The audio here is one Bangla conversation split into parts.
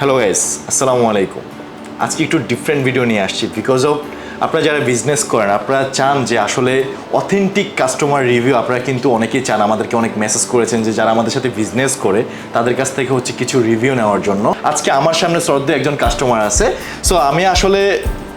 হ্যালো গাইস, আসসালামু আলাইকুম। আজকে একটু ডিফারেন্ট ভিডিও নিয়ে আসছি বিকজ অফ আপনারা যারা বিজনেস করেন আপনারা চান যে আসলে অথেন্টিক কাস্টমার রিভিউ। আপনারা কিন্তু অনেকেই চান, আমাদেরকে অনেক মেসেজ করেছেন যে যারা আমাদের সাথে বিজনেস করে তাদের কাছ থেকে হচ্ছে কিছু রিভিউ নেওয়ার জন্য। আজকে আমার সামনে শ্রদ্ধেয় একজন কাস্টমার আছে, সো আমি আসলে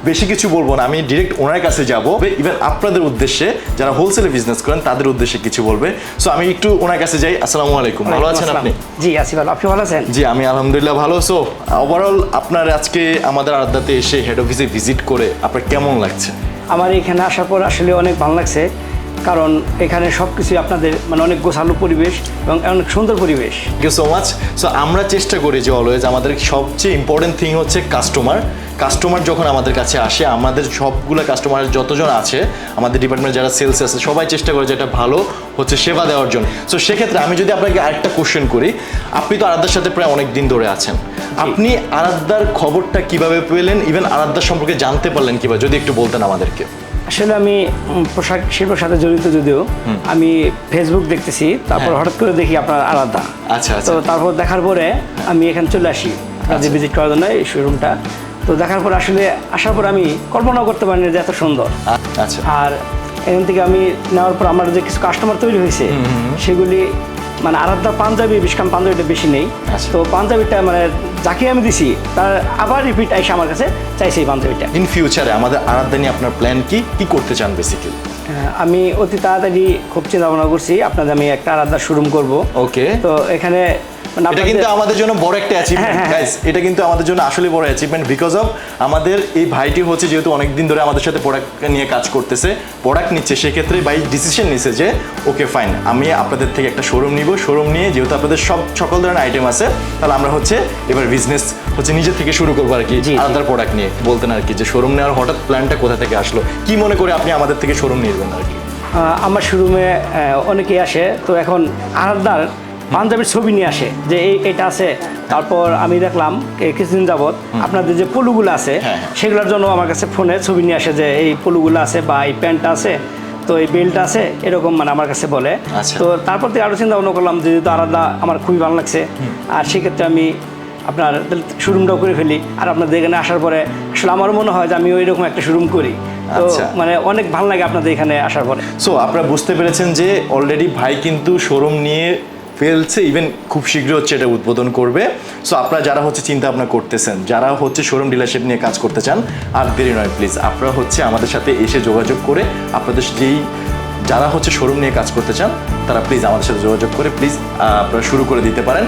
বেশি কিছু বলবো না, আমি ডিরেক্ট ওনার কাছে যাব। ইভেন আপনাদের উদ্দেশ্যে যারা হোলসেলে বিজনেস করেন তাদের উদ্দেশ্যে কিছু বলবে। সো আমি একটু ওনার কাছে যাই। আসসালামু আলাইকুম, ভালো আছেন আপনি? জি আছি ভালো, আপনি ভালো আছেন? জি আমি আলহামদুলিল্লাহ ভালো। সো ওভারঅল আপনার আজকে আমাদের আড্ডাতে এসে হেড অফিসে ভিজিট করে আপনার কেমন লাগছে? আমার এখানে আসার পর আসলে অনেক ভালো লাগছে, কারণ এখানে সব কিছুই আপনাদের মানে অনেক গোছালো পরিবেশ এবং অনেক সুন্দর পরিবেশ। Thank you so much. So আমরা চেষ্টা করি যে অলওয়েজ আমাদের সবচেয়ে ইম্পর্টেন্ট থিং হচ্ছে কাস্টমার যখন আমাদের কাছে আসে, আমাদের সবগুলো কাস্টমার যতজন আছে আমাদের ডিপার্টমেন্টে যারা সেলস আছে সবাই চেষ্টা করে যে এটা ভালো হচ্ছে সেবা দেওয়ার জন্য। সো সেক্ষেত্রে আমি যদি আপনাকে আরেকটা কোশ্চেন করি, আপনি তো আরাধ্যার সাথে প্রায় অনেক দিন ধরে আছেন, আপনি আরাধ্যার খবরটা কিভাবে পেলেন, ইভেন আরাধ্যার সম্পর্কে জানতে পারলেন কিভাবে, যদি একটু বলতেন আমাদেরকে। আসলে আমি পোশাক শিল্পের সাথে জড়িত, যদিও আমি ফেসবুক দেখতেছি, তারপর হঠাৎ করে দেখি আপনার আরাধ্যা। আচ্ছা তো তারপর দেখার পরে আমি এখানে চলে আসি আপনাদের ভিজিট করার জন্য এই শোরুমটা। তো দেখার পর আসলে আসার পর আমি কল্পনাও করতে পারিনি যে এত সুন্দর। আচ্ছা। আর এখান থেকে আমি নেওয়ার পর আমার যে কিছু কাস্টমার তৈরি হয়েছে সেগুলি মানে আরাধ্যা পাঞ্জাবি, বিশকাম পাঞ্জাবিটা বেশি নেই। তো পাঞ্জাবিটা মানে যাকে আমি দিছি তার আবার রিপিট এসে আমার কাছে চাইছে এই পাঞ্জাবিটা। ইন ফিউচারে আমাদের আরাধ্যা নিয়ে আপনার প্ল্যান কি করতে চান বেসিক্যালি? আমি অতি তাড়াতাড়ি খুব চিন্তা ভাবনা করছি আপনাদের আমি একটা আরাধ্যা শোরুম করব। ওকে। তো এখানে এটা কিন্তু আমাদের জন্য বড় একটা অ্যাচিভমেন্ট গাইস, এটা কিন্তু আমাদের জন্য আসলে বড় অ্যাচিভমেন্ট বিকজ অফ আমাদের এই ভাইটি হচ্ছে যেহেতু অনেকদিন ধরে আমাদের সাথে প্রোডাক্ট নিয়ে কাজ করতেছে, প্রোডাক্ট নিচ্ছে, সেক্ষেত্রে ভাই ডিসিশন নিছে যে ওকে ফাইন আমি আপনাদের থেকে একটা শোরুম নিব, শোরুম নিয়ে যেহেতু আপনাদের সকল ধরনের আইটেম আছে তাহলে আমরা হচ্ছে এবার বিজনেস হচ্ছে নিজের থেকে শুরু করবো আর কি, আলাদা প্রোডাক্ট নিয়ে। বলতেন আর কি যে শোরুম নেওয়ার হঠাৎ প্ল্যানটা কোথা থেকে আসলো, কি মনে করে আপনি আমাদের থেকে শোরুম নিবেন আর কি? আমার শোরুমে অনেকেই আসে, তো এখন আরাধ্যার পাঞ্জাবির ছবি নিয়ে আসে যে এটা আছে। তারপর আমি দেখলাম কিছুদিন যাবৎ আপনাদের যে পলুগুলো আছে সেগুলোর জন্য আমার কাছে ফোনে ছবি নিয়ে আসে যে এই পলুগুলো আছে বা এই প্যান্টটা আছে, তো এই বেল্টটা আছে, এরকম মানে আমার কাছে বলে। তো তারপর থেকে আরও চিন্তা ভাবনা করলাম যে যেহেতু আলাদা আমার খুবই ভালো লাগছে, আর সেক্ষেত্রে আমি আপনার শোরুমটাও করে ফেলি। আর আপনাদের এখানে আসার পরে আসলে আমার মনে হয় যে আমি ওই রকম একটা শোরুম করি, তো মানে অনেক ভালো লাগে আপনাদের এখানে আসার পরে। সো আপনারা বুঝতে পেরেছেন যে অলরেডি ভাই কিন্তু শোরুম নিয়ে ফেলছে, ইভেন খুব শীঘ্রই হচ্ছে এটা উদ্বোধন করবে। সো আপনারা যারা হচ্ছে চিন্তা ভাবনা করতেছেন, যারা হচ্ছে শোরুম ডিলারশিপ নিয়ে কাজ করতে চান, আর দেরি নয় প্লিজ আপনারা হচ্ছে আমাদের সাথে এসে যোগাযোগ করে আপনাদের যারা হচ্ছে শোরুম নিয়ে কাজ করতে চান তারা প্লিজ আমাদের সাথে যোগাযোগ করে প্লিজ আপনারা শুরু করে দিতে পারেন।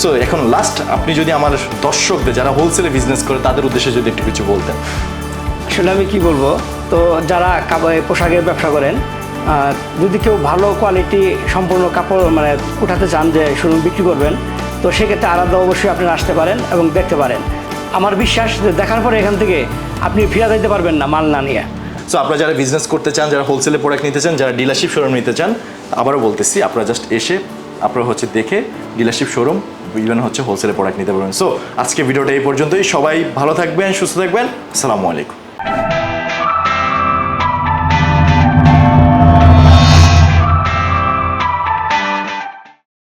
সো এখন লাস্ট আপনি যদি আমার দর্শকদের যারা হোলসেলে বিজনেস করে তাদের উদ্দেশ্যে যদি একটু কিছু বলতেন। আসলে আমি কি বলবো, তো যারা পোশাকের ব্যবসা করেন, যদি কেউ ভালো কোয়ালিটি সম্পূর্ণ কাপড় মানে উঠাতে চান যে শোরুম বিক্রি করবেন, তো সেক্ষেত্রে আলাদা অবশ্যই আপনারা আসতে পারেন এবং দেখতে পারেন। আমার বিশ্বাস যে দেখার পরে এখান থেকে আপনি ফিরে যেতে পারবেন না মাল না নিয়ে। সো আপনারা যারা বিজনেস করতে চান, যারা হোলসেলে প্রোডাক্ট নিতে চান, যারা ডিলারশিপ শোরুম নিতে চান, আবারও বলতেছি আপনারা জাস্ট এসে আপনারা হচ্ছে দেখে ডিলারশিপ শোরুম ইভেন হচ্ছে হোলসেলে প্রোডাক্ট নিতে পারবেন। সো আজকে ভিডিওটা এই পর্যন্তই। সবাই ভালো থাকবেন, সুস্থ থাকবেন। আসসালামু আলাইকুম।